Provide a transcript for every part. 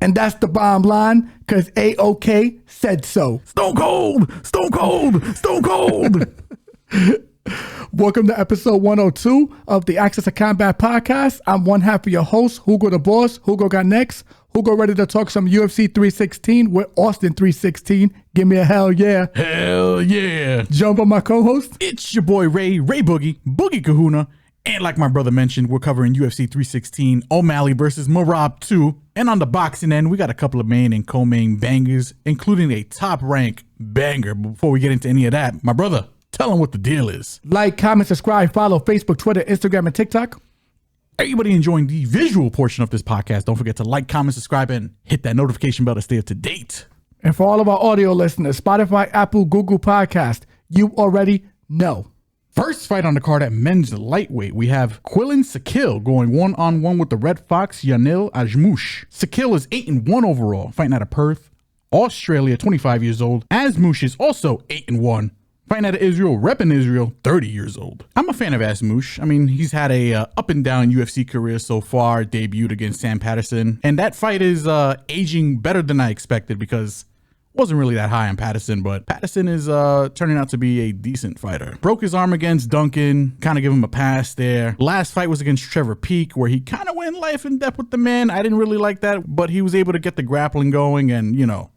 And that's the bottom line, because A-OK said so. Stone Cold! Stone Cold! Stone Cold! Welcome to episode 102 of the Access to Combat podcast. I'm one half of your host, Hugo the Boss. Hugo got next. Hugo ready to talk some UFC 316 with Austin 316. Give me a hell yeah. Hell yeah. Jump on my co-host. It's your boy Ray Boogie, Boogie Kahuna. And like my brother mentioned, we're covering UFC 316, O'Malley versus Merab 2. And on the boxing end, we got a couple of main and co-main bangers, including a top rank banger. But before we get into any of that, my brother, tell them what the deal is. Like, comment, subscribe, follow Facebook, Twitter, Instagram, and TikTok. Everybody enjoying the visual portion of this podcast, don't forget to like, comment, subscribe, and hit that notification bell to stay up to date. And for all of our audio listeners, Spotify, Apple, Google Podcast, you already know. First fight on the card at men's lightweight, we have Quillan Salkilld going one-on-one with the Red Fox, Yanal Ashmouz. Salkilld is 8-1 overall, fighting out of Perth, Australia, 25 years old. Ashmouz is also 8-1. Fighting out of Israel, repping Israel, 30 years old. I'm a fan of Ashmouz. I mean, he's had a up and down UFC career so far, debuted against Sam Patterson. And that fight is aging better than I expected because I wasn't really that high on Patterson, but Patterson is turning out to be a decent fighter. Broke his arm against Duncan, kind of give him a pass there. Last fight was against Trevor Peek, where he kind of went life and death with the man. I didn't really like that, but he was able to get the grappling going and, you know,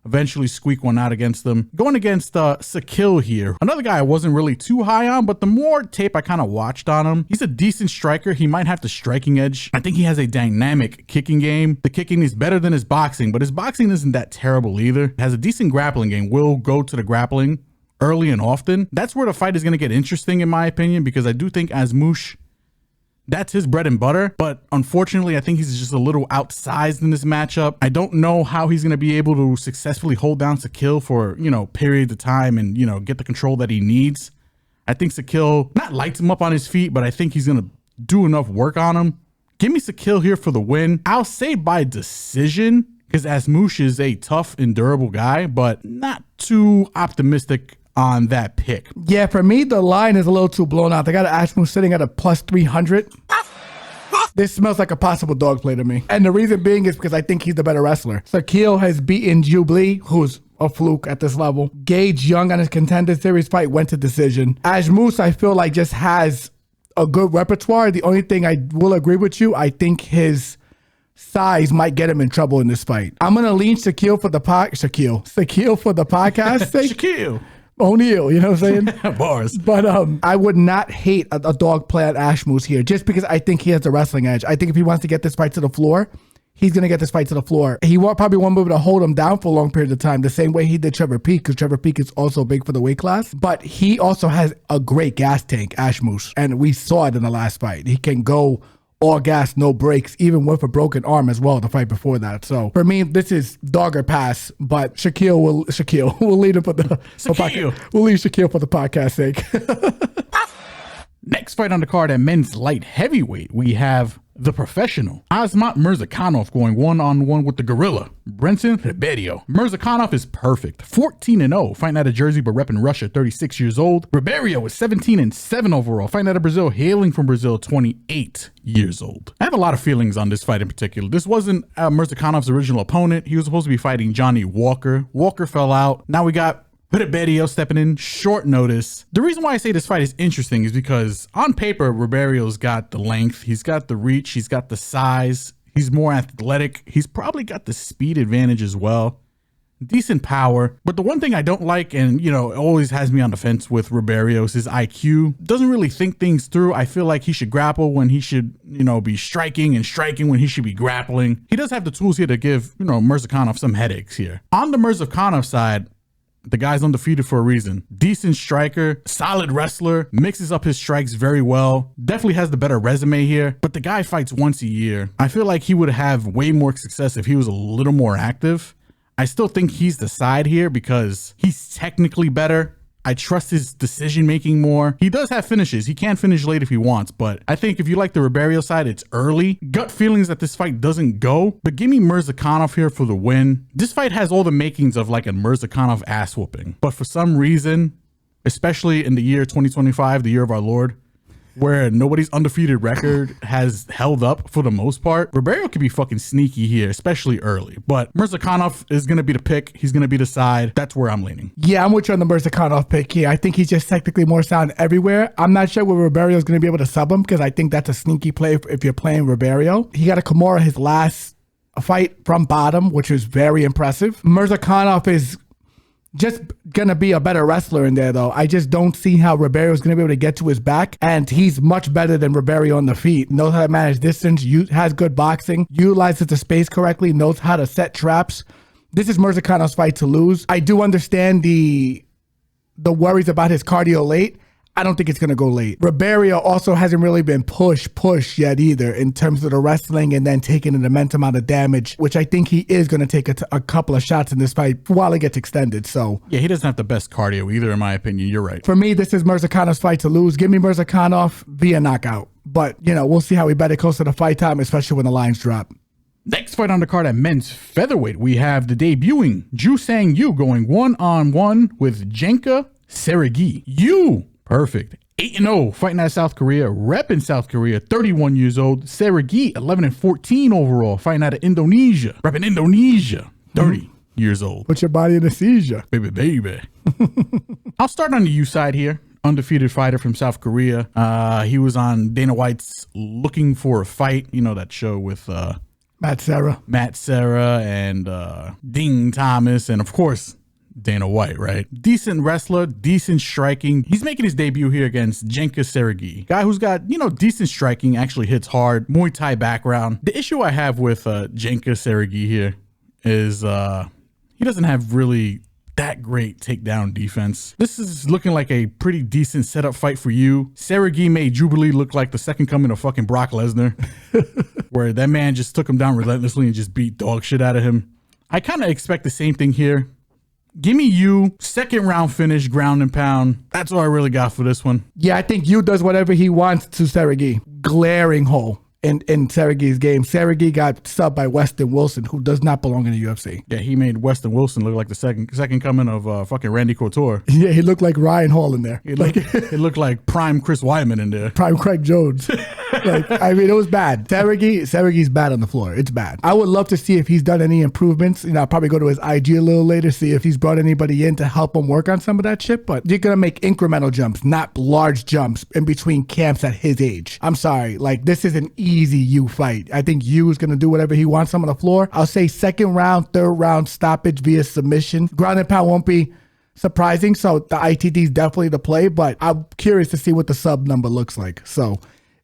eventually squeak one out against them. Going against Salkilld here. Another guy I wasn't really too high on, but the more tape I kind of watched on him, he's a decent striker. He might have the striking edge. I think he has a dynamic kicking game. The kicking is better than his boxing, but his boxing isn't that terrible either. Has a decent grappling game. Will go to the grappling early and often. That's where the fight is going to get interesting in my opinion, because I do think Ashmouz, that's his bread and butter, but unfortunately, I think he's just a little outsized in this matchup. I don't know how he's going to be able to successfully hold down Salkilld for, you know, periods of time and, you know, get the control that he needs. I think Salkilld not lights him up on his feet, but I think he's going to do enough work on him. Give me Salkilld here for the win. I'll say by decision, because Ashmouz is a tough and durable guy, but not too optimistic on that pick. Yeah, for me, the line is a little too blown out. They got Ashmouz sitting at a plus 300. This smells like a possible dog play to me. And the reason being is because I think he's the better wrestler. Salkilld has beaten Jubilee, who's a fluke at this level. Gage Young on his Contender Series fight went to decision. Ashmouz, I feel like, just has a good repertoire. The only thing I will agree with you, I think his size might get him in trouble in this fight. I'm going to lean Salkilld for the Salkilld for the podcast sake. Shaquille O'Neal, you know what I'm saying? Bars. But I would not hate a dog play at Ashmouz here, just because I think he has the wrestling edge. I think if he wants to get this fight to the floor, he's going to get this fight to the floor. He probably won't be able to hold him down for a long period of time, the same way he did Trevor Peek, because Trevor Peek is also big for the weight class. But he also has a great gas tank, Ashmouz, and we saw it in the last fight. He can go all gas, no brakes, even with a broken arm as well, the fight before that. So for me, this is dog or pass, but Shaquille will lead him for the we'll leave Shaquille for the podcast sake. Next fight on the card at men's light heavyweight, we have the professional Azamat Murzakanov going one-on-one with the gorilla Brendson Ribeiro. Murzakanov is perfect, 14-0, fighting out of Jersey but repping Russia, 36 years old. Ribeiro is 17-7 overall, fighting out of Brazil, hailing from Brazil, 28 years old. I have a lot of feelings on this fight in particular. This wasn't Murzakanov's original opponent. He was supposed to be fighting Johnny Walker. Walker fell out. Now we got Ribeiro stepping in short notice. The reason why I say this fight is interesting is because on paper, Ribeiro's got the length, he's got the reach, he's got the size, he's more athletic, he's probably got the speed advantage as well. Decent power. But the one thing I don't like, and you know, always has me on the fence with Ribeiro, is his IQ. Doesn't really think things through. I feel like he should grapple when he should, you know, be striking, and striking when he should be grappling. He does have the tools here to give, you know, Murzakanov some headaches here. On the Murzakanov side, the guy's undefeated for a reason. Decent striker, solid wrestler, mixes up his strikes very well. Definitely has the better resume here, but the guy fights once a year. I feel like he would have way more success if he was a little more active. I still think he's the side here because he's technically better. I trust his decision making more. He does have finishes. He can finish late if he wants, but I think if you like the Ribeiro side, it's early. Gut feelings that this fight doesn't go, but give me Murzakanov here for the win. This fight has all the makings of like a Murzakanov ass whooping, but for some reason, especially in the year 2025, the year of our Lord, where nobody's undefeated record has held up for the most part. Ribeiro could be fucking sneaky here, especially early. But Murzakanov is going to be the pick. He's going to be the side. That's where I'm leaning. Yeah, I'm with you on the Murzakanov pick here. I think he's just technically more sound everywhere. I'm not sure where Ribeiro is going to be able to sub him because I think that's a sneaky play if you're playing Ribeiro. He got a Kimura his last fight from bottom, which was very impressive. Murzakanov is just gonna be a better wrestler in there, though. I just don't see how Ribeiro is gonna be able to get to his back, and he's much better than Ribeiro on the feet. Knows how to manage distance, has good boxing, utilizes the space correctly, knows how to set traps. This is Murzakanov's fight to lose. I do understand the worries about his cardio late. I don't think it's going to go late. Ribeiro also hasn't really been push yet either in terms of the wrestling and then taking an immense amount of damage, which I think he is going to take a couple of shots in this fight while it gets extended. So yeah, he doesn't have the best cardio either, in my opinion. You're right. For me, this is Murzakanov's fight to lose. Give me Murzakanov via knockout. But, we'll see how we bet it close to the fight time, especially when the lines drop. Next fight on the card at men's featherweight, we have the debuting Ju Sang-yu going 1-on-1 with Jeka Serghei. Perfect. 8-0, fighting out of South Korea, repping South Korea, 31 years old. Serghei, 11-14 overall, fighting out of Indonesia, repping Indonesia, 30 years old. Put your body in a seizure. Baby. I'll start on the U side here. Undefeated fighter from South Korea. He was on Dana White's Looking for a Fight, that show with Matt Serra and Ding Thomas, and of course, Dana White, right? Decent wrestler, decent striking. He's making his debut here against Jeka Serghei. Guy who's got, decent striking, actually hits hard, Muay Thai background. The issue I have with Jeka Serghei here is he doesn't have really that great takedown defense. This is looking like a pretty decent setup fight for you. Serghei made Jubilee look like the second coming of fucking Brock Lesnar, where that man just took him down relentlessly and just beat dog shit out of him. I kind of expect the same thing here. Give me you, second round finish, ground and pound. That's all I really got for this one. Yeah, I think you does whatever he wants to Serghei. Glaring hole in Serghei's game. Serghei got subbed by Weston Wilson, who does not belong in the UFC. Yeah, he made Weston Wilson look like the second coming of fucking Randy Couture. Yeah, he looked like Ryan Hall in there. It looked like prime Chris Weidman in there. Prime Craig Jones. It was bad. Serghei's bad on the floor. It's bad. I would love to see if he's done any improvements. I'll probably go to his IG a little later, see if he's brought anybody in to help him work on some of that shit. But you're going to make incremental jumps, not large jumps in between camps at his age. I'm sorry. This is an easy you fight. I think you is going to do whatever he wants on the floor. I'll say second round, third round stoppage via submission. Ground and pound won't be surprising. So the ITD is definitely the play, but I'm curious to see what the sub number looks like. So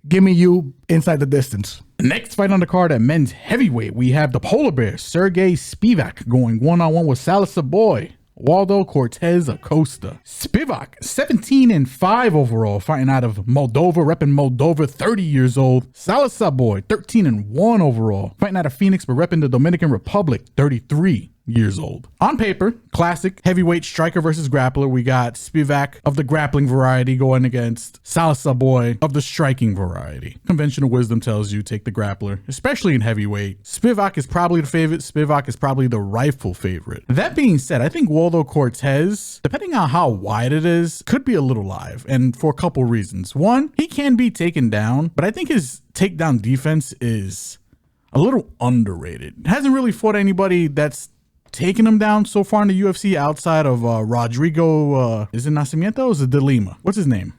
give me you inside the distance. Next fight on the card at men's heavyweight, we have the polar bear, Serghei Spivac, going 1-on-1 with Salkilld boy, Waldo Cortes-Acosta. Spivac, 17-5 overall, fighting out of Moldova, repping Moldova, 30 years old. Salkilld boy, 13-1 overall, fighting out of Phoenix, but repping the Dominican Republic, 33 years old. On paper, classic heavyweight striker versus grappler. We got Spivac of the grappling variety going against Salkilld boy of the striking variety. Conventional wisdom tells you take the grappler, especially in heavyweight. Spivac is probably the favorite. Spivac is probably the rightful favorite. That being said, I think Waldo Cortes, depending on how wide it is, could be a little live, and for a couple reasons. One, he can be taken down, but I think his takedown defense is a little underrated. Hasn't really fought anybody that's taking him down so far in the UFC outside of Rodrigo, is it Nascimento or is it De Lima? What's his name?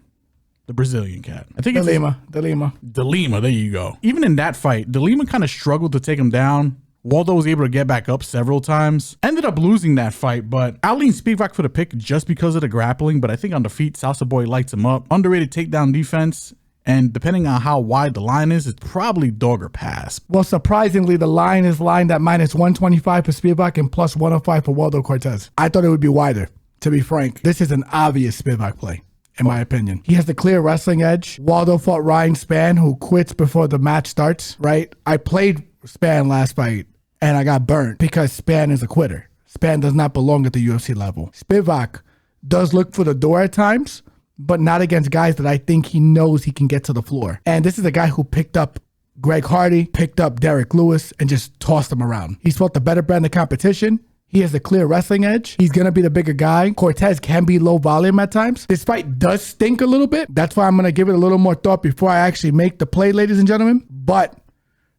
The Brazilian cat. I think it's De Lima, there you go. Even in that fight, De Lima kind of struggled to take him down. Waldo was able to get back up several times. Ended up losing that fight, but I'll lean Spivac for the pick just because of the grappling, but I think on the feet, Salsa boy lights him up. Underrated takedown defense. And depending on how wide the line is, it's probably dog or pass. Well, surprisingly, the line is lined at -125 for Spivac and +105 for Waldo Cortes. I thought it would be wider, to be frank. This is an obvious Spivac play, in my opinion. He has the clear wrestling edge. Waldo fought Ryan Spann, who quits before the match starts, right? I played Spann last fight, and I got burnt because Spann is a quitter. Spann does not belong at the UFC level. Spivac does look for the door at times, but not against guys that I think he knows he can get to the floor. And this is a guy who picked up Greg Hardy, picked up Derek Lewis, and just tossed them around. He's fought the better brand of competition. He has a clear wrestling edge. He's going to be the bigger guy. Cortes can be low volume at times. This fight does stink a little bit. That's why I'm going to give it a little more thought before I actually make the play, ladies and gentlemen. But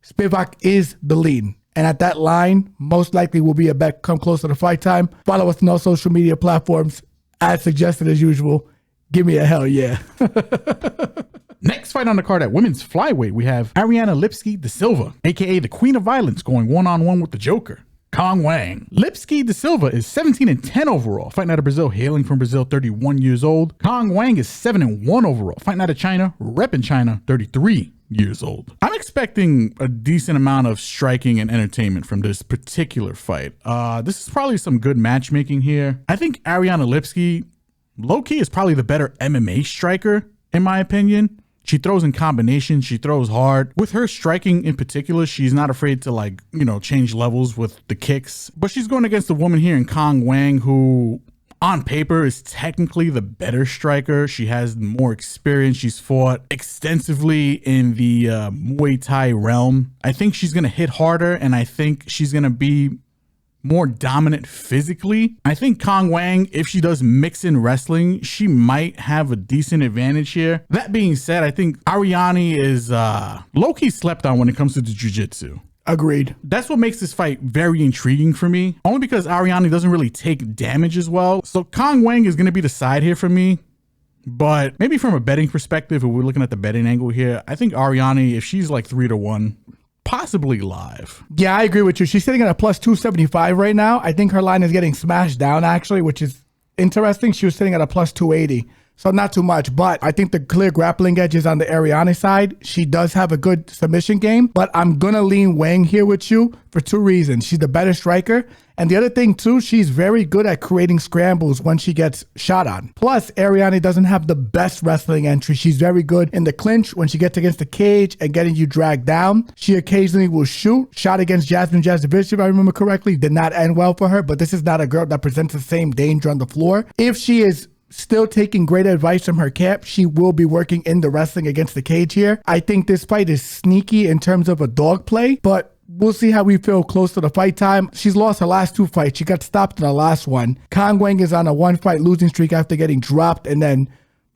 Spivac is the lean. And at that line, most likely will be a bet come close to the fight time. Follow us on all social media platforms. As suggested as usual. Give me a hell yeah. Next fight on the card at women's flyweight, we have Ariane Lipski de Silva, aka the Queen of Violence, going one-on-one with the Joker, Cong Wang. Lipski de Silva is 17-10 overall, fighting out of Brazil, hailing from Brazil, 31 years old. Cong Wang is 7-1 overall, fighting out of China, repping China, 33 years old. I'm expecting a decent amount of striking and entertainment from this particular fight. This is probably some good matchmaking here. I think Ariane Lipski, low-key, is probably the better MMA striker, in my opinion. She throws in combinations. She throws hard. With her striking in particular, she's not afraid to, like, you know, change levels with the kicks. But she's going against a woman here in Cong Wang who, on paper, is technically the better striker. She has more experience. She's fought extensively in the Muay Thai realm. I think she's going to hit harder, and I think she's going to be more dominant physically. I think Cong Wang, if she does mix in wrestling, she might have a decent advantage here. That being said, I think Ariane is low-key slept on when it comes to the jiu-jitsu. Agreed. That's what makes this fight very intriguing for me, only because Ariane doesn't really take damage as well. So Cong Wang is going to be the side here for me. But maybe from a betting perspective, if we're looking at the betting angle here, I think Ariane, if she's like 3-1, possibly live. Yeah, I agree with you. She's sitting at a plus 275 right now. I think her line is getting smashed down, actually, which is interesting. She was sitting at a plus 280. So not too much, but I think the clear grappling edge is on the Ariane side. She does have a good submission game, but I'm going to lean Wang here with you for two reasons. She's the better striker. And the other thing too, she's very good at creating scrambles when she gets shot on. Plus, Ariane doesn't have the best wrestling entry. She's very good in the clinch when she gets against the cage and getting you dragged down. She occasionally will shoot. Shot against Jasmine Jasnovic, if I remember correctly, did not end well for her, but this is not a girl that presents the same danger on the floor. If she is still taking great advice from her camp, she will be working in the wrestling against the cage here. I think this fight is sneaky in terms of a dog play, but we'll see how we feel close to the fight time. She's lost her last two fights. She got stopped in the last one. Cong Wang is on a one-fight losing streak after getting dropped and then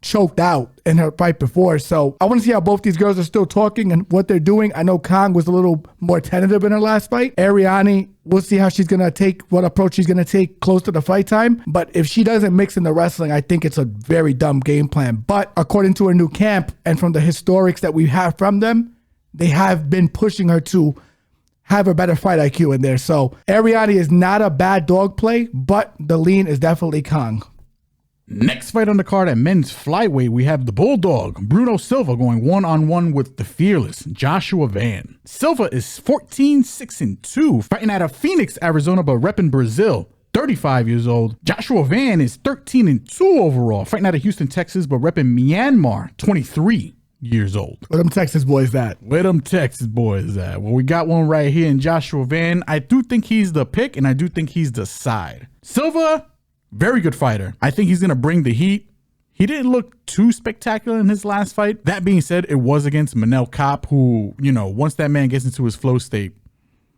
choked out in her fight before. So I want to see how both these girls are still talking and what they're doing. I know Cong was a little more tentative in her last fight. Ariane, we'll see how she's going to take, what approach she's going to take close to the fight time. But if she doesn't mix in the wrestling, I think it's a very dumb game plan. But according to her new camp and from the historics that we have from them, they have been pushing her to have a better fight IQ in there. So Ariane is not a bad dog play, but the lean is definitely Cong. Next fight on the card at men's flyweight, we have the Bulldog, Bruno Silva, going one-on-one with the fearless Joshua Van. Silva is 14-6-2, fighting out of Phoenix, Arizona, but repping Brazil, 35 years old. Joshua Van is 13-2 overall, fighting out of Houston, Texas, but repping Myanmar, 23 years old. Where them Texas boys at? Where them Texas boys at? Well, we got one right here in Joshua Van. I do think he's the pick, and I do think he's the side. Silva, very good fighter. I think he's going to bring the heat. He didn't look too spectacular in his last fight. That being said, it was against Manel Kape, who, you know, once that man gets into his flow state,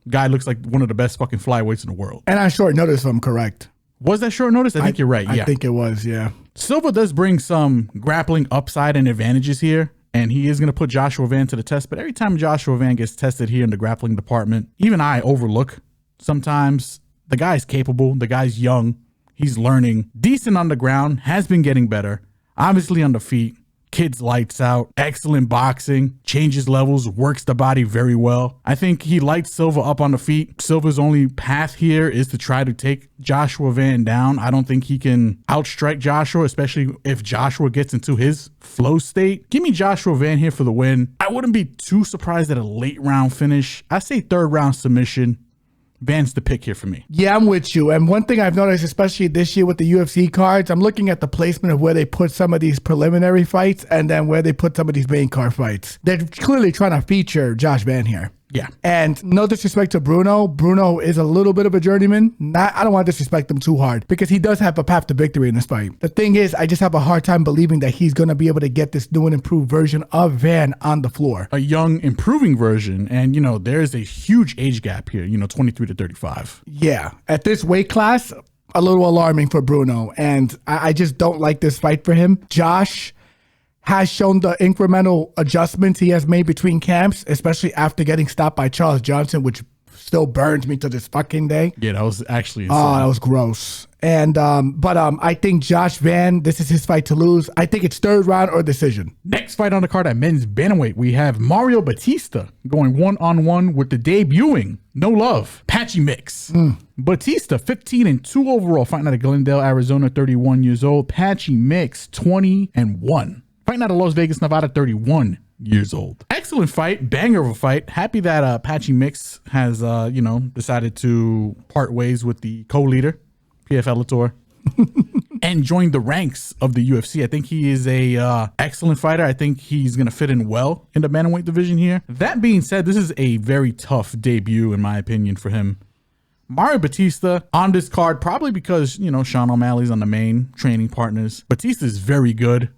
guy looks like one of the best fucking flyweights in the world. And on short notice, if I'm correct. Was that short notice? I think you're right. Yeah. I think it was, yeah. Silva does bring some grappling upside and advantages here, and he is going to put Joshua Van to the test. But every time Joshua Van gets tested here in the grappling department, even I overlook sometimes. The guy's capable. The guy's young. He's learning, decent on the ground, has been getting better. Obviously on the feet, kid's lights out, excellent boxing, changes levels, works the body very well. I think he lights Silva up on the feet. Silva's only path here is to try to take Joshua Van down. I don't think he can outstrike Joshua, especially if Joshua gets into his flow state. Give me Joshua Van here for the win. I wouldn't be too surprised at a late round finish. I say third round submission. Van's the pick here for me. Yeah, I'm with you. And one thing I've noticed, especially this year with the UFC cards, I'm looking at the placement of where they put some of these preliminary fights and then where they put some of these main card fights. They're clearly trying to feature Josh Van here. Yeah. And no disrespect to Bruno. Bruno is a little bit of a journeyman. I don't want to disrespect him too hard because he does have a path to victory in this fight. The thing is, I just have a hard time believing that he's going to be able to get this new and improved version of Van on the floor. A young, improving version. And, there's a huge age gap here, 23 to 35. Yeah. At this weight class, a little alarming for Bruno. And I just don't like this fight for him. Josh has shown the incremental adjustments he has made between camps, especially after getting stopped by Charles Johnson, which still burns me to this fucking day. Yeah, that was actually insane. Oh, that was gross. And but I think Josh Van, this is his fight to lose. I think it's third round or decision. Next fight on the card at men's bantamweight, we have Mario Bautista going one-on-one with the debuting No Love Patchy Mix. Bautista 15-2 overall, fighting out of Glendale, Arizona, 31 years old. Patchy Mix 20-1. Fighting out of Las Vegas, Nevada, 31 years old. Excellent fight, banger of a fight. Happy that Patchy Mix has, decided to part ways with the co-leader, PFL Latour, and joined the ranks of the UFC. I think he is a excellent fighter. I think he's going to fit in well in the bantamweight division here. That being said, this is a very tough debut, in my opinion, for him. Mario Bautista on this card, probably because, Sean O'Malley's on the main training partners. Bautista is very good.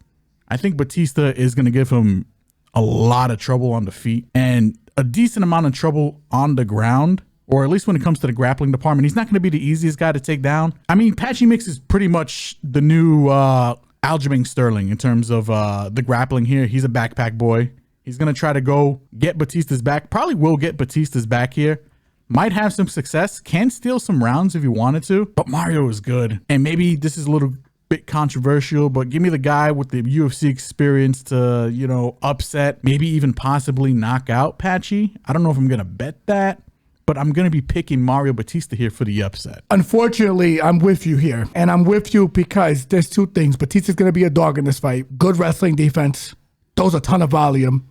I think Bautista is going to give him a lot of trouble on the feet and a decent amount of trouble on the ground, or at least when it comes to the grappling department. He's not going to be the easiest guy to take down. I mean, Patchy Mix is pretty much the new Aljamain Sterling in terms of the grappling here. He's a backpack boy. He's going to try to go get Bautista's back. Probably will get Bautista's back here. Might have some success. Can steal some rounds if he wanted to. But Mario is good. And maybe this is a little bit controversial, but give me the guy with the UFC experience to, upset, maybe even possibly knock out Patchy. I don't know if I'm going to bet that, but I'm going to be picking Mario Bautista here for the upset. Unfortunately, I'm with you here. And I'm with you because there's two things. Batista's going to be a dog in this fight. Good wrestling defense. Throws a ton of volume.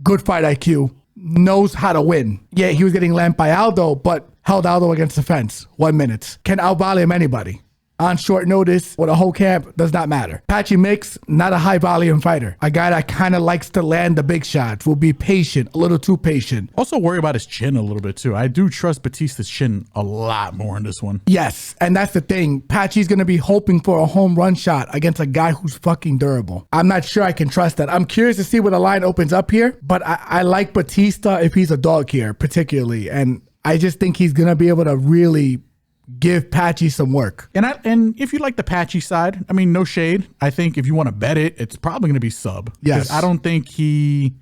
Good fight IQ. Knows how to win. Yeah, he was getting lamped by Aldo, but held Aldo against the fence. 1 minute. Can out-volume anybody on short notice with a whole camp, does not matter. Patchy Mix, not a high volume fighter. A guy that kind of likes to land the big shots, will be patient, a little too patient. Also worry about his chin a little bit too. I do trust Batista's chin a lot more in this one. Yes, and that's the thing. Patchy's going to be hoping for a home run shot against a guy who's fucking durable. I'm not sure I can trust that. I'm curious to see where the line opens up here, but I like Bautista if he's a dog here, particularly. And I just think he's going to be able to really give Patchy some work. And if you like the Patchy side, I mean, no shade. I think if you want to bet it, it's probably going to be sub. Yes. I don't think he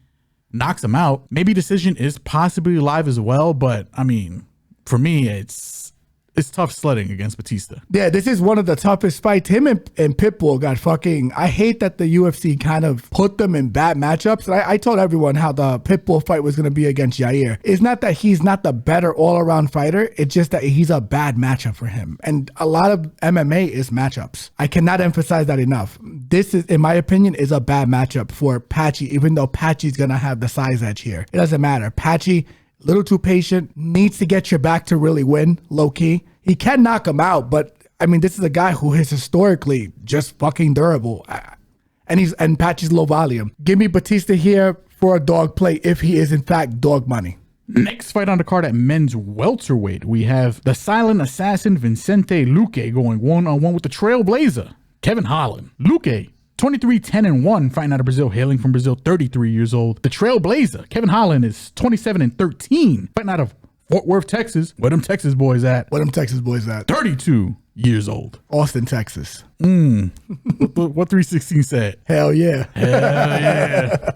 knocks him out. Maybe decision is possibly live as well, but I mean, for me, it's tough sledding against Bautista. Yeah, this is one of the toughest fights. Him and Pitbull got fucking... I hate that the UFC kind of put them in bad matchups. I told everyone how the Pitbull fight was going to be against Yair. It's not that he's not the better all-around fighter. It's just that he's a bad matchup for him. And a lot of MMA is matchups. I cannot emphasize that enough. This is, in my opinion, is a bad matchup for Patchy, even though Patchy's going to have the size edge here. It doesn't matter. Patchy, little too patient, needs to get your back to really win, low-key. He can knock him out, but I mean, this is a guy who is historically just fucking durable. And Patchy's low volume. Give me Bautista here for a dog play if he is in fact dog money. Next fight on the card at men's welterweight, we have the silent assassin Vicente Luque going one-on-one with the trailblazer Kevin Holland. Luque 23-10-1, fighting out of Brazil, hailing from Brazil, 33 years old. The trailblazer Kevin Holland is 27-13, fighting out of Fort Worth, Texas. Where them Texas boys at? 32 years old. Austin, Texas. What 316 said? Hell yeah. Hell yeah.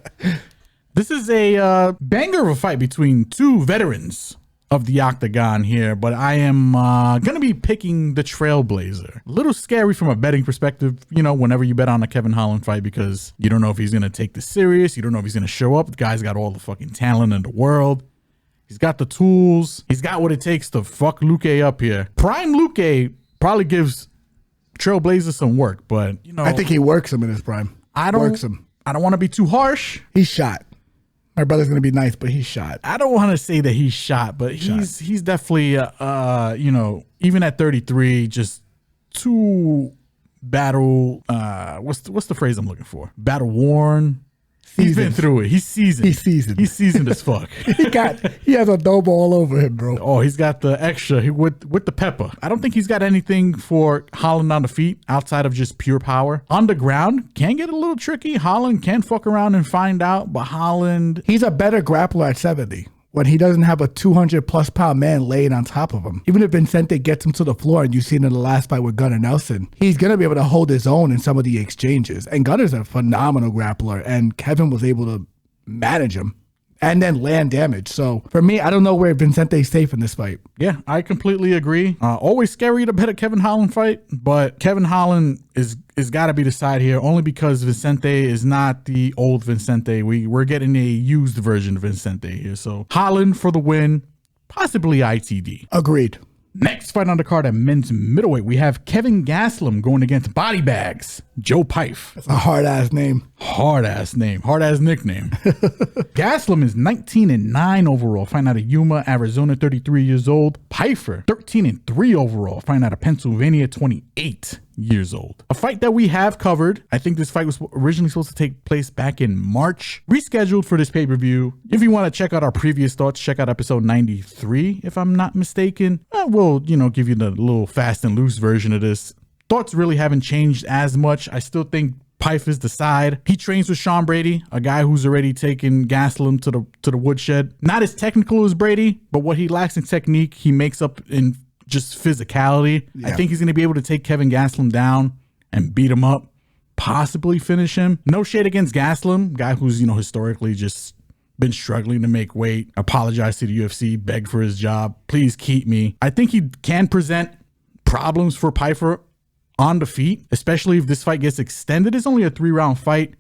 This is a banger of a fight between two veterans of the octagon here, but I am going to be picking the trailblazer. A little scary from a betting perspective, whenever you bet on a Kevin Holland fight, because you don't know if he's going to take this serious. You don't know if he's going to show up. The guy's got all the fucking talent in the world. He's got the tools. He's got what it takes to fuck Luque up here. Prime Luque probably gives Trailblazer some work, but I think he works him in his prime. I don't want to be too harsh. He's shot. My brother's gonna be nice, but he's shot. I don't want to say that he's shot, but he's definitely even at 33, just too battle. What's the phrase I'm looking for? Battle worn. He's been through it. He's seasoned. He's seasoned. He's seasoned as fuck. He has adobo all over him, bro. Oh, he's got the extra with the pepper. I don't think he's got anything for Holland on the feet outside of just pure power. On the ground, can get a little tricky. Holland can fuck around and find out, but Holland... He's a better grappler at 70. When he doesn't have a 200+ pound man laying on top of him. Even if Vicente gets him to the floor, and you've seen in the last fight with Gunnar Nelson, he's going to be able to hold his own in some of the exchanges. And Gunnar's a phenomenal grappler, and Kevin was able to manage him and then land damage. So for me, I don't know where Vincente's safe in this fight. Yeah, I completely agree. Always scary to bet a Kevin Holland fight, but Kevin Holland is got to be the side here only because Vicente is not the old Vicente. We're getting a used version of Vicente here. So Holland for the win, possibly ITD. Agreed. Next fight on the card at men's middleweight, we have Kevin Gastelum going against Body Bags, Joe Pyfe. That's a hard-ass name. Hard-ass name. Hard-ass nickname. Gastelum is 19-9 overall, fighting out of Yuma, Arizona, 33 years old. Pyfer, 13-3 overall, fighting out of Pennsylvania, 28 years old. A fight that we have covered. I think this fight was originally supposed to take place back in March. Rescheduled for this pay-per-view. If you want to check out our previous thoughts, check out episode 93, if I'm not mistaken. We'll, give you the little fast and loose version of this. Thoughts really haven't changed as much. I still think Pyfe is the side. He trains with Sean Brady, a guy who's already taken Gastelum to the woodshed. Not as technical as Brady, but what he lacks in technique, he makes up in just physicality. Yeah. I think he's going to be able to take Kevin Gastelum down and beat him up, possibly finish him. No shade against Gastelum, guy who's, historically just been struggling to make weight, apologized to the UFC, begged for his job. Please keep me. I think he can present problems for Pyfer on the feet, especially if this fight gets extended. It's only a 3-round fight.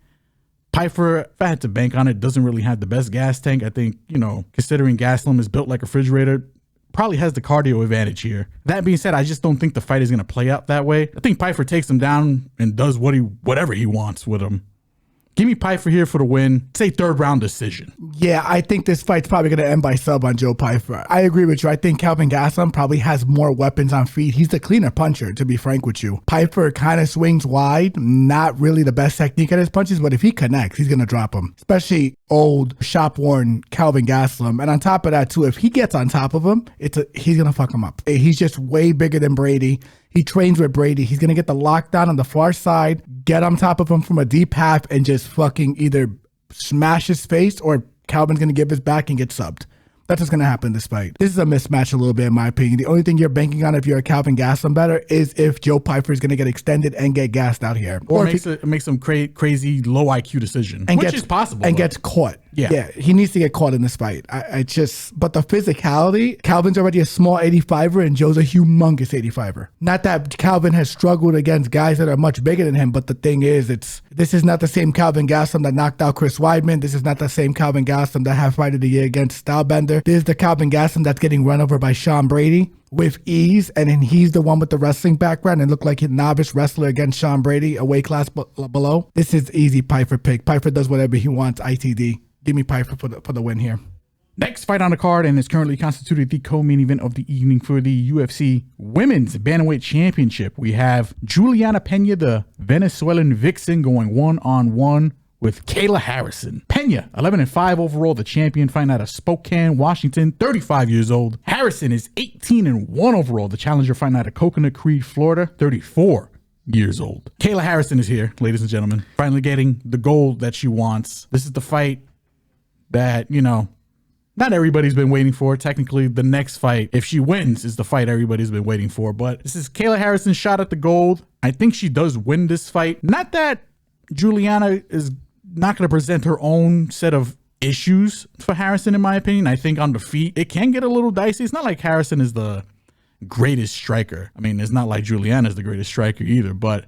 Pyfer, if I had to bank on it, doesn't really have the best gas tank. I think, considering Gastelum is built like a refrigerator, probably has the cardio advantage here. That being said, I just don't think the fight is going to play out that way. I think Pyfer takes him down and does whatever he wants with him. Give me Pyfer here for the win. Say 3rd round decision. Yeah, I think this fight's probably going to end by sub on Joe Pyfer. I agree with you. I think Kelvin Gastelum probably has more weapons on feet. He's the cleaner puncher, to be frank with you. Pyfer kind of swings wide. Not really the best technique at his punches, but if he connects, he's going to drop him. Especially old, shop-worn Kelvin Gastelum. And on top of that, too, if he gets on top of him, he's going to fuck him up. He's just way bigger than Brady. He trains with Brady. He's going to get the lockdown on the far side, get on top of him from a deep half, and just fucking either smash his face or Calvin's going to give his back and get subbed. That's what's going to happen in this fight. This is a mismatch a little bit, in my opinion. The only thing you're banking on if you're a Calvin Gastelum better is if Joe Pyfer is going to get extended and get gassed out here. Or makes some crazy low IQ decision, which is possible. And gets caught. Yeah, he needs to get caught in this fight. But the physicality, Calvin's already a small 85er and Joe's a humongous 85er. Not that Calvin has struggled against guys that are much bigger than him, but the thing is, this is not the same Calvin Gastelum that knocked out Chris Weidman. This is not the same Calvin Gastelum that had fight of the year against Stylebender. This is the Calvin Gastelum that's getting run over by Sean Brady with ease, and then he's the one with the wrestling background and looked like a novice wrestler against Sean Brady, a weight class below. This is easy Pyfer pick. Pyfer does whatever he wants, ITD. Give me Pyfer for the win here. Next fight on the card, and is currently constituted the co-main event of the evening for the UFC Women's Bantamweight Championship. We have Juliana Pena, the Venezuelan vixen, going 1-on-1 with Kayla Harrison. Pena, 11-5 overall, the champion, fighting out of Spokane, Washington, 35 years old. Harrison is 18-1 overall, the challenger, fighting out of Coconut Creek, Florida, 34 years old. Kayla Harrison is here, ladies and gentlemen, finally getting the gold that she wants. This is the fight that, not everybody's been waiting for. Technically, the next fight, if she wins, is the fight everybody's been waiting for. But this is Kayla Harrison's shot at the gold. I think she does win this fight. Not that Juliana is not going to present her own set of issues for Harrison, in my opinion. I think on the feet, it can get a little dicey. It's not like Harrison is the greatest striker. I mean, it's not like Juliana's the greatest striker either, but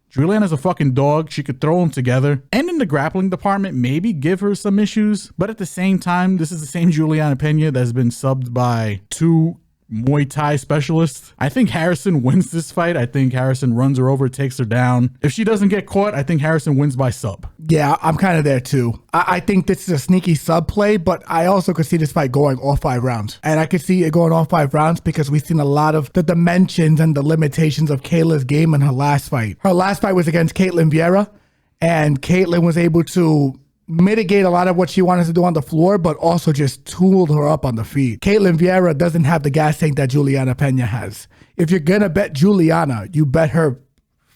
Juliana's a fucking dog. She could throw them together. And in the grappling department, maybe give her some issues. But at the same time, this is the same Juliana Pena that's been subbed by 2 Muay Thai specialists. I think Harrison wins this fight. I think Harrison runs her over, takes her down. If she doesn't get caught, I think Harrison wins by sub. Yeah, I'm kind of there too. I think this is a sneaky sub play, but I also could see this fight going all 5 rounds. And I could see it going all 5 rounds because we've seen a lot of the dimensions and the limitations of Kayla's game in her last fight. Her last fight was against Caitlin Vieira, and Caitlin was able to mitigate a lot of what she wanted to do on the floor, but also just tooled her up on the feet. Ketlen Vieira doesn't have the gas tank that Juliana Pena has. If you're going to bet Juliana, you bet her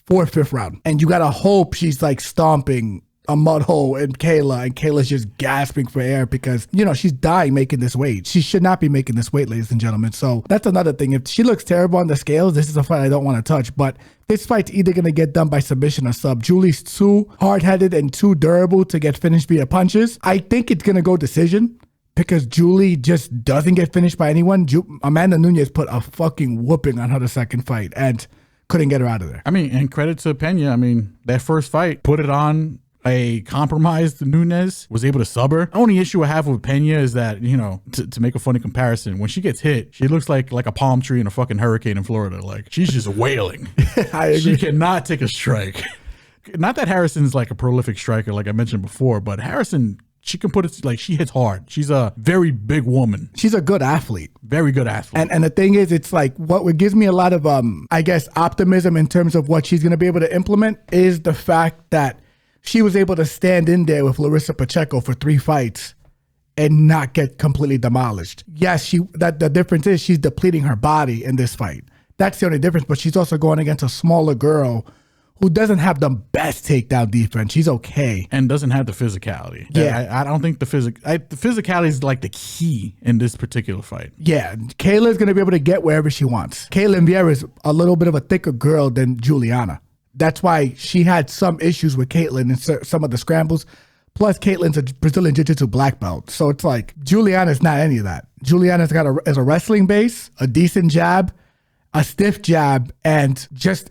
4th, 5th round. And you got to hope she's like stomping a mud hole in Kayla, and Kayla's just gasping for air because, you know, she's dying making this weight. She should not be making this weight, ladies and gentlemen. So that's another thing. If she looks terrible on the scales, this is a fight I don't want to touch. But this fight's either going to get done by submission or sub. Julie's too hard-headed and too durable to get finished via punches. I think it's going to go decision because Julie just doesn't get finished by anyone. Amanda Nunes put a fucking whooping on her the second fight and couldn't get her out of there. I mean, and credit to Pena. I mean, that first fight, put it on a compromised Nunes, was able to sub her. The only issue I have with Pena is that, you know, to make a funny comparison, when she gets hit, she looks like a palm tree in a fucking hurricane in Florida. Like, she's just wailing. I agree. She cannot take a strike. Not that Harrison's like a prolific striker, like I mentioned before, but Harrison, she can put it, like, she hits hard. She's a very big woman. She's a good athlete. Very good athlete. And the thing is, it's like what gives me a lot of, I guess, optimism in terms of what she's going to be able to implement is the fact that she was able to stand in there with Larissa Pacheco for 3 fights and not get completely demolished. Yes, the difference is she's depleting her body in this fight. That's the only difference, but she's also going against a smaller girl who doesn't have the best takedown defense. She's okay. And doesn't have the physicality. Yeah. I don't think the physicality is like the key in this particular fight. Yeah. Kayla's going to be able to get wherever she wants. Ketlen Vieira is a little bit of a thicker girl than Juliana. That's why she had some issues with Ketlen in some of the scrambles. Plus, Ketlen's a Brazilian Jiu-Jitsu black belt. So it's like, Juliana's not any of that. Juliana's got a wrestling base, a decent jab, a stiff jab, and just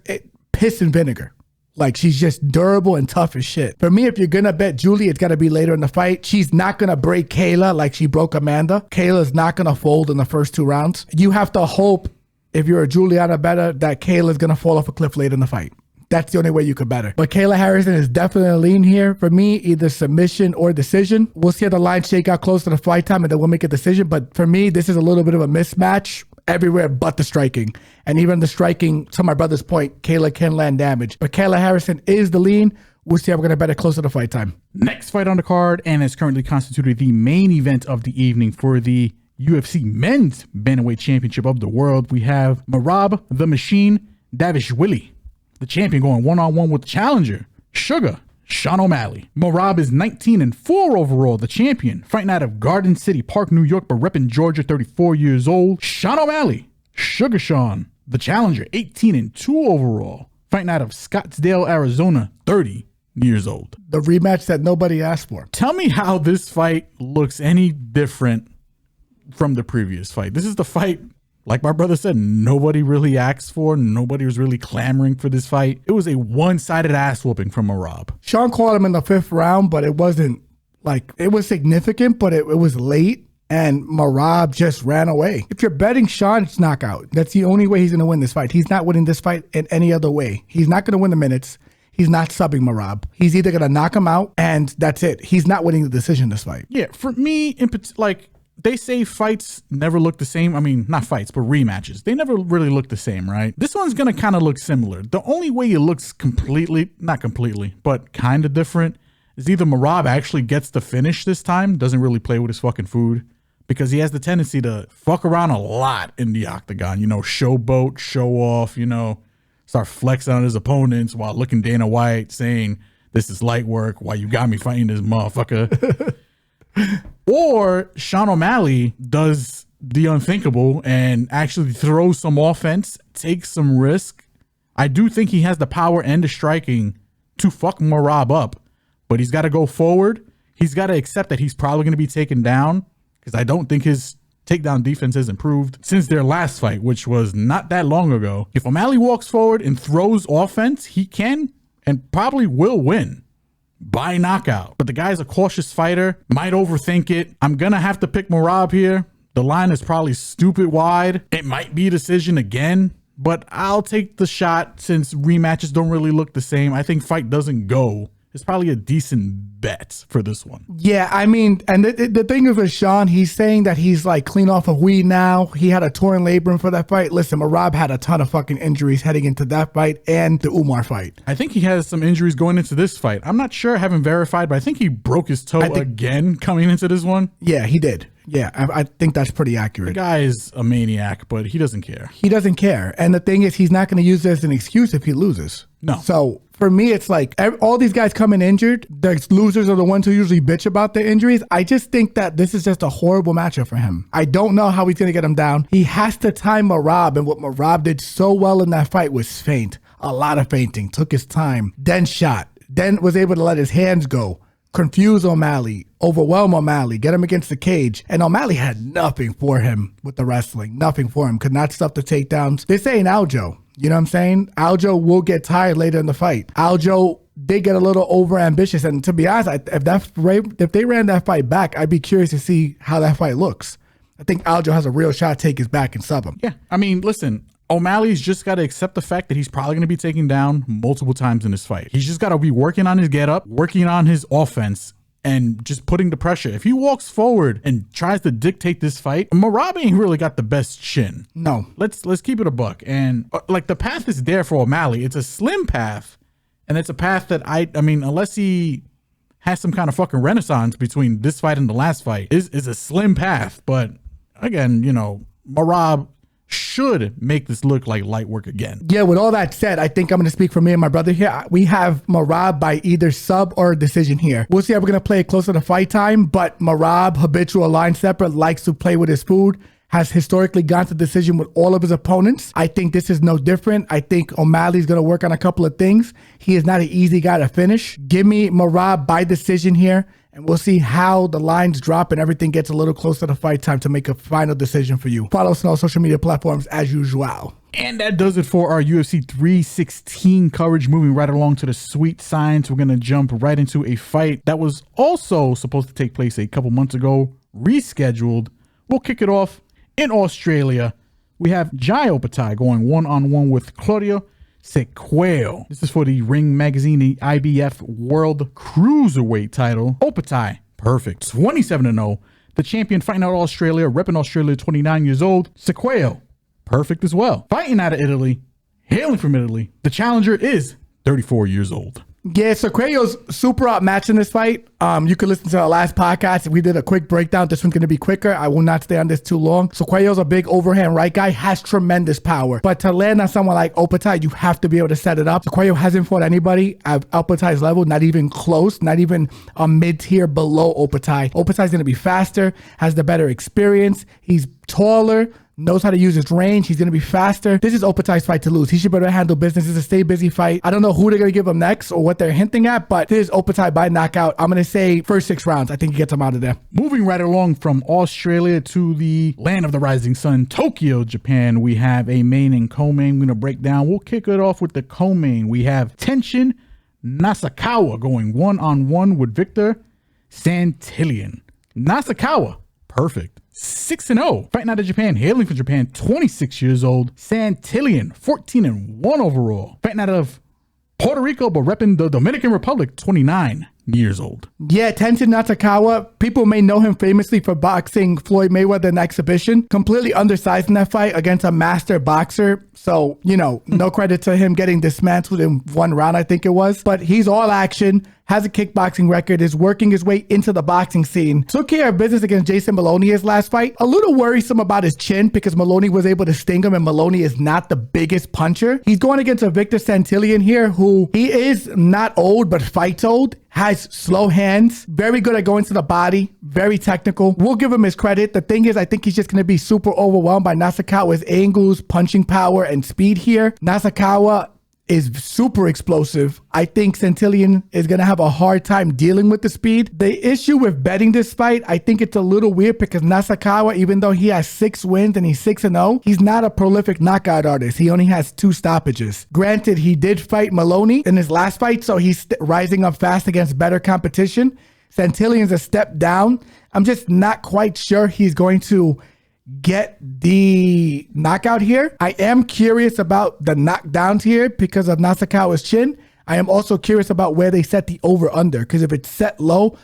piss and vinegar. Like, she's just durable and tough as shit. For me, if you're going to bet Julie, it's got to be later in the fight. She's not going to break Kayla like she broke Amanda. Kayla's not going to fold in the first 2 rounds. You have to hope, if you're a Juliana better, that Kayla's going to fall off a cliff late in the fight. That's the only way you could bet her. But Kayla Harrison is definitely a lean here. For me, either submission or decision. We'll see how the line shake out close to the fight time, and then we'll make a decision. But for me, this is a little bit of a mismatch everywhere but the striking. And even the striking, to my brother's point, Kayla can land damage. But Kayla Harrison is the lean. We'll see how we're going to bet it close to the fight time. Next fight on the card, and it's currently constituted the main event of the evening for the UFC Men's Bantamweight Championship of the World. We have Merab the Machine Dvalishvili, the champion, going one-on-one with the challenger, Sugar Sean O'Malley. Merab is 19-4 overall, the champion, fighting out of Garden City Park, New York, but repping Georgia, 34 years old. Sean O'Malley, Sugar Sean, the challenger, 18-2 overall, fighting out of Scottsdale, Arizona, 30 years old. The rematch that nobody asked for. Tell me how this fight looks any different from the previous fight. This is the fight, like my brother said, nobody really asked for. Nobody was really clamoring for this fight. It was a one-sided ass whooping from Merab. Sean caught him in the 5th round, but it wasn't like, it was significant, but it was late, and Merab just ran away. If you're betting Sean, it's knockout. That's the only way he's going to win this fight. He's not winning this fight in any other way. He's not going to win the minutes. He's not subbing Merab. He's either going to knock him out, and that's it. He's not winning the decision this fight. Yeah, for me, like, they say fights never look the same. I mean, not fights, but rematches. They never really look the same, right? This one's going to kind of look similar. The only way it looks not completely, but kind of different is either Merab actually gets the finish this time, doesn't really play with his fucking food, because he has the tendency to fuck around a lot in the octagon, you know, showboat, show off, you know, start flexing on his opponents while looking Dana White saying, this is light work, why you got me fighting this motherfucker. Or Sean O'Malley does the unthinkable and actually throws some offense, takes some risk. I do think he has the power and the striking to fuck Merab up, but he's got to go forward. He's got to accept that he's probably going to be taken down, because I don't think his takedown defense has improved since their last fight, which was not that long ago. If O'Malley walks forward and throws offense, he can and probably will win by knockout. But the guy's a cautious fighter, might overthink it. I'm gonna have to pick Merab here. The line is probably stupid wide. It might be a decision again, but I'll take the shot since rematches don't really look the same. I think fight doesn't go is probably a decent bet for this one. Yeah, I mean, and the thing is with Sean, he's saying that he's like clean off of weed now. He had a torn labrum for that fight. Listen, Merab had a ton of fucking injuries heading into that fight and the Umar fight. I think he has some injuries going into this fight. I'm not sure, I haven't verified, but I think he broke his toe again coming into this one. Yeah, he did. Yeah, I think that's pretty accurate. The guy is a maniac, but he doesn't care. He doesn't care. And the thing is, he's not going to use this as an excuse if he loses. No. So for me, it's like all these guys coming injured. The losers are the ones who usually bitch about their injuries. I just think that this is just a horrible matchup for him. I don't know how he's going to get him down. He has to time Merab, and what Merab did so well in that fight was feint. A lot of feinting. Took his time. Then shot. Then was able to let his hands go. Confuse O'Malley, overwhelm O'Malley, get him against the cage. And O'Malley had nothing for him with the wrestling. Nothing for him. If not stuff the takedowns. This ain't Aljo. You know what I'm saying? Aljo will get tired later in the fight. Aljo did get a little over ambitious. And to be honest, if they ran that fight back, I'd be curious to see how that fight looks. I think Aljo has a real shot to take his back and sub him. Yeah. I mean, listen, O'Malley's just got to accept the fact that he's probably going to be taken down multiple times in this fight. He's just got to be working on his get up, working on his offense, and just putting the pressure. If he walks forward and tries to dictate this fight, Merab ain't really got the best chin. No. Let's keep it a buck. And like the path is there for O'Malley. It's a slim path. And it's a path that I mean, unless he has some kind of fucking renaissance between this fight and the last fight, is a slim path. But again, you know, Merab should make this look like light work again. Yeah, with all that said, I think I'm going to speak for me and my brother here. We have Merab by either sub or decision here. We'll see how we're going to play it closer to fight time, but Merab, habitual line stepper, likes to play with his food, has historically gone to decision with all of his opponents. I think this is no different. I think O'Malley's going to work on a couple of things. He is not an easy guy to finish. Give me Merab by decision here, and we'll see how the lines drop and everything gets a little closer to fight time to make a final decision for you. Follow us on all social media platforms as usual. And that does it for our UFC 316 coverage. Moving right along to the sweet science, we're going to jump right into a fight that was also supposed to take place a couple months ago, rescheduled. We'll kick it off in Australia. We have Jai Opetaia going one-on-one with Claudio Sequeiro. This is for the Ring Magazine, the IBF World Cruiserweight title. Opetaia, perfect. 27-0. The champion fighting out of Australia, repping Australia, 29 years old. Sequeiro, perfect as well. Fighting out of Italy, hailing from Italy. The challenger is 34 years old. Yeah, Sequeiro's super outmatched in this fight. You can listen to our last podcast. We did a quick breakdown. This one's going to be quicker. I will not stay on this too long. Sequeiro's a big overhand right guy, has tremendous power. But to land on someone like Opetaia, you have to be able to set it up. Sequeiro hasn't fought anybody at Opetaia's level, not even close, not even a mid-tier below Opetaia. Opetaia's going to be faster, has the better experience. He's taller, knows how to use his range. He's going to be faster. This is Opetaia's fight to lose. He should better handle business. It's a stay busy fight. I don't know who they're going to give him next or what they're hinting at, but this is Opetaia by knockout. I'm going to say first 6 rounds. I think he gets him out of there. Moving right along from Australia to the land of the rising sun, Tokyo, Japan, we have a main and co-main. We're going to break down. We'll kick it off with the co-main. We have Tenshin Nasukawa going one-on-one with Victor Santillan. Nasukawa, perfect. 6-0. Fighting out of Japan, hailing from Japan, 26 years old. Santillan, 14-1 overall. Fighting out of Puerto Rico, but repping the Dominican Republic, 29 years old. Yeah, Tenshin Nasukawa, people may know him famously for boxing Floyd Mayweather in exhibition. Completely undersized in that fight against a master boxer. So, you know, no credit to him getting dismantled in 1 round, I think it was. But he's all action, has a kickboxing record, is working his way into the boxing scene. Took care of business against Jason Maloney his last fight. A little worrisome about his chin because Maloney was able to sting him and Maloney is not the biggest puncher. He's going against a Victor Santillan here who he is not old but fights old. Has slow hands, very good at going to the body, very technical. We'll give him his credit. The thing is, I think he's just going to be super overwhelmed by Nasukawa's angles, punching power, and speed here. Nasukawa is super explosive. I think Santillan is going to have a hard time dealing with the speed. The issue with betting this fight, I think it's a little weird because Nasukawa, even though he has 6 wins and he's 6-0, he's not a prolific knockout artist. He only has 2 stoppages. Granted, he did fight Maloney in his last fight, so he's rising up fast against better competition. Santillan's a step down. I'm just not quite sure he's going to get the knockout here. I am curious about the knockdowns here because of Nasukawa's chin. I am also curious about where they set the over-under, because if it's set low,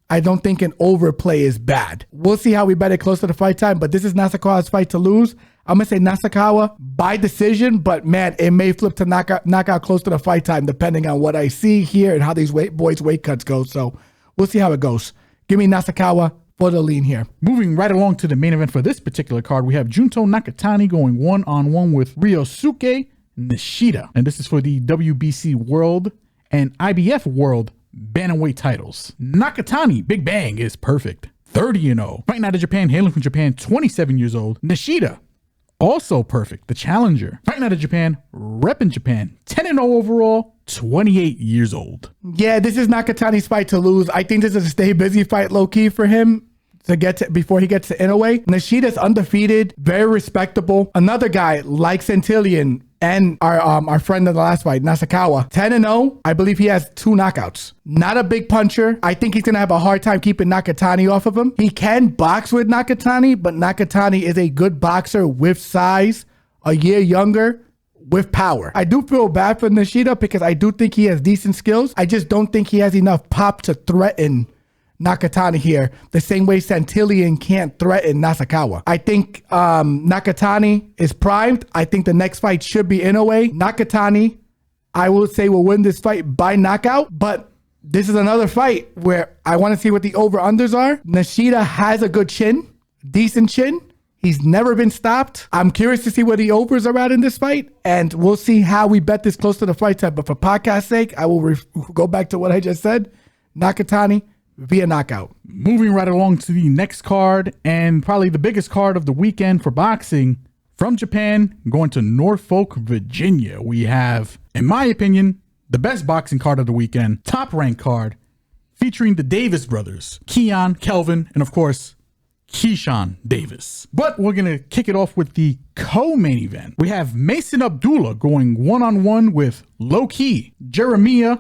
I don't think an overplay is bad. We'll see how we bet it close to the fight time, but this is Nasukawa's fight to lose. I'm going to say Nasukawa by decision, but man, it may flip to knockout close to the fight time, depending on what I see here and how these boys' weight cuts go. So we'll see how it goes. Give me Nasukawa for the lean here. Moving right along to the main event for this particular card, we have Junto Nakatani going one-on-one with Ryosuke Nishida. And this is for the WBC World and IBF World Bantamweight titles. Nakatani, Big Bang, is perfect. 30-0. Fighting out of Japan, hailing from Japan, 27 years old. Nishida, also perfect. The challenger. Fighting out of Japan, repping Japan, 10-0 overall, 28 years old. Yeah, this is Nakatani's fight to lose. I think this is a stay busy fight low-key for him to get to before he gets to Inoue. Nishida's undefeated, very respectable. Another guy like Santillan and our friend in the last fight, Nasukawa, 10-0. I believe he has 2 knockouts. Not a big puncher. I think he's going to have a hard time keeping Nakatani off of him. He can box with Nakatani, but Nakatani is a good boxer with size, a year younger, with power. I do feel bad for Nishida because I do think he has decent skills. I just don't think he has enough pop to threaten Nakatani here, the same way Santillan can't threaten Nasukawa. I think Nakatani is primed. I think the next fight should be Inoue. Nakatani, I will say, will win this fight by knockout, but this is another fight where I want to see what the over-unders are. Nishida has a good chin, decent chin. He's never been stopped. I'm curious to see where the overs are at in this fight, and we'll see how we bet this close to the fight time. But for podcast sake, I will go back to what I just said. Nakatani via knockout. Moving right along to the next card, and probably the biggest card of the weekend for boxing, from Japan, going to Norfolk, Virginia. We have, in my opinion, the best boxing card of the weekend, top ranked card, featuring the Davis brothers, Keon, Kelvin, and of course, Keyshawn Davis. But we're going to kick it off with the co-main event. We have Mason Abdullah going one-on-one with low-key Jeremiah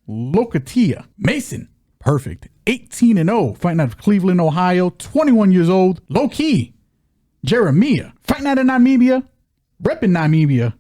Locatia. Mason, perfect. 18-0, fighting out of Cleveland, Ohio, 21 years old. Low-key Jeremiah, fighting out of Namibia, repping Namibia,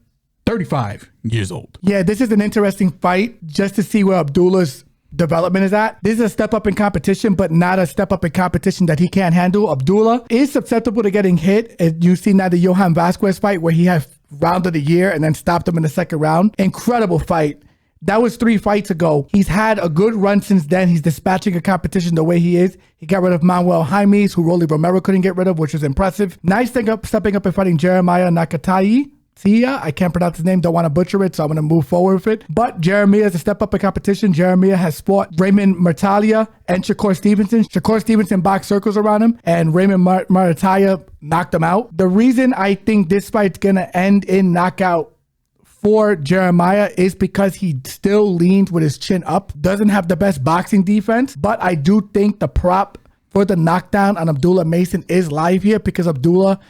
35 years old. Yeah, this is an interesting fight just to see where Abdullah's development is at. This is a step up in competition, but not a step up in competition that he can't handle. Abdullah is susceptible to getting hit. You've seen that the Johan Vasquez fight where he had round of the year and then stopped him in the second round. Incredible fight. That was 3 fights ago. He's had a good run since then. He's dispatching a competition the way he is. He got rid of Manuel Jaimes, who Rolly Romero couldn't get rid of, which was impressive. Nice thing stepping up and fighting Jeremiah Nakatani. I can't pronounce his name, don't want to butcher it, so I'm going to move forward with it. But Jeremiah is a step up in competition. Jeremiah has fought Raymond Martalia and Shakur Stevenson. Shakur Stevenson boxed circles around him, and Raymond Martalia knocked him out. The reason I think this fight's going to end in knockout for Jeremiah is because he still leans with his chin up, doesn't have the best boxing defense, but I do think the prop for the knockdown on Abdullah Mason is live here because Abdullah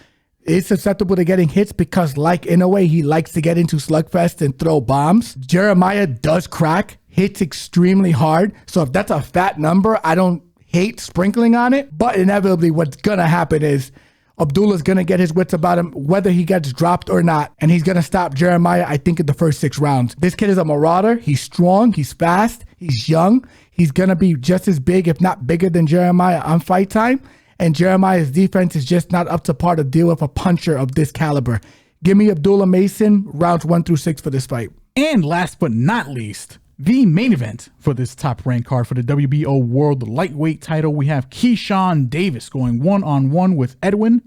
is susceptible to getting hits because, like Inoue, he likes to get into slugfest and throw bombs. Jeremiah does crack, hits extremely hard. So if that's a fat number, I don't hate sprinkling on it. But inevitably, what's going to happen is Abdullah's going to get his wits about him, whether he gets dropped or not. And he's going to stop Jeremiah, I think, in the first 6 rounds. This kid is a marauder. He's strong. He's fast. He's young. He's going to be just as big, if not bigger than Jeremiah on fight time. And Jeremiah's defense is just not up to par to deal with a puncher of this caliber. Give me Abdullah Mason, rounds 1 through 6 for this fight. And last but not least, the main event for this top ranked card for the WBO World Lightweight title, we have Keyshawn Davis going one-on-one with Edwin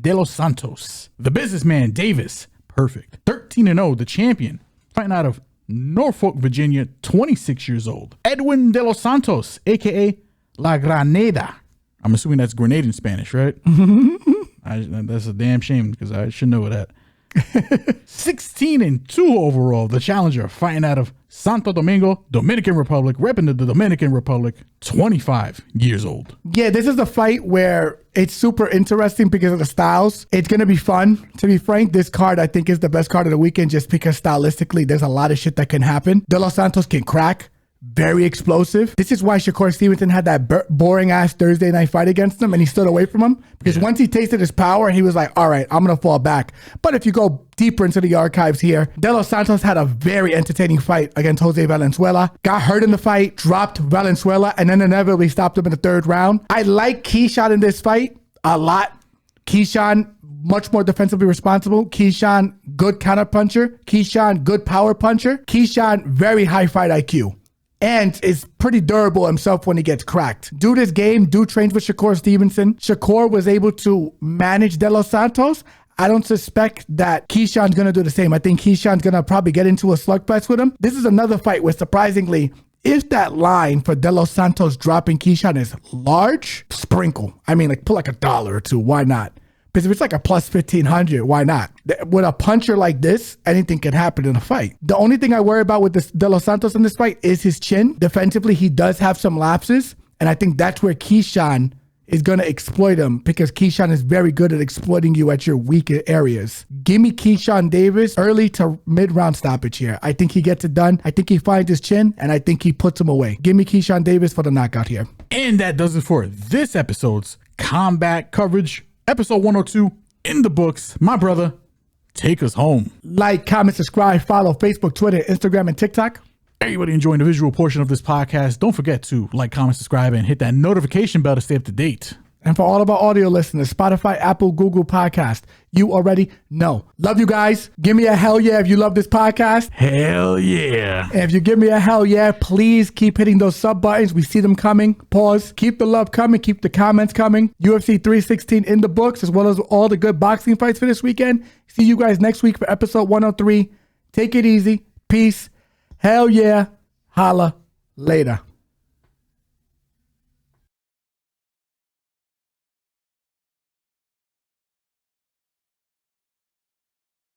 De Los Santos. The businessman Davis, perfect. 13-0, the champion, fighting out of Norfolk, Virginia, 26 years old. Edwin De Los Santos, aka La Granada. I'm assuming that's grenade in Spanish, right? That's a damn shame because I should know that. 16-2 overall. The challenger fighting out of Santo Domingo, Dominican Republic, repping the Dominican Republic, 25 years old. Yeah, this is a fight where it's super interesting because of the styles. It's going to be fun. To be frank, this card I think is the best card of the weekend just because stylistically there's a lot of shit that can happen. De Los Santos can crack very explosive. This is why Shakur Stevenson had that boring ass Thursday night fight against him and he stood away from him, because once he tasted his power, he was like, all right, I'm going to fall back. But if you go deeper into the archives here, De Los Santos had a very entertaining fight against Jose Valenzuela, got hurt in the fight, dropped Valenzuela, and then inevitably stopped him in the third round. I like Keyshawn in this fight a lot. Keyshawn, much more defensively responsible. Keyshawn, good counterpuncher. Keyshawn, good power puncher. Keyshawn, very high fight IQ. And is pretty durable himself when he gets cracked. Do this game, do trains with Shakur Stevenson. Shakur was able to manage De Los Santos. I don't suspect that Keyshawn's going to do the same. I think Keyshawn's going to probably get into a slugfest with him. This is another fight where, surprisingly, if that line for De Los Santos dropping Keyshawn is large, sprinkle. I mean, like, put like $1 or $2. Why not? Because if it's like a plus 1,500, why not? With a puncher like this, anything can happen in a fight. The only thing I worry about with this De Los Santos in this fight is his chin. Defensively, he does have some lapses. And I think that's where Keyshawn is going to exploit him, because Keyshawn is very good at exploiting you at your weaker areas. Give me Keyshawn Davis early to mid-round stoppage here. I think he gets it done. I think he finds his chin, and I think he puts him away. Give me Keyshawn Davis for the knockout here. And that does it for this episode's combat coverage. Episode 102 in the books. My brother, take us home. Like, comment, subscribe, follow Facebook, Twitter, Instagram, and TikTok. Everybody enjoying the visual portion of this podcast, don't forget to like, comment, subscribe, and hit that notification bell to stay up to date. And for all of our audio listeners, Spotify, Apple, Google Podcast, you already know. Love you guys. Give me a hell yeah if you love this podcast. Hell yeah. And if you give me a hell yeah, please keep hitting those sub buttons. We see them coming. Pause. Keep the love coming. Keep the comments coming. UFC 316 in the books, as well as all the good boxing fights for this weekend. See you guys next week for episode 103. Take it easy. Peace. Hell yeah. Holla. Later.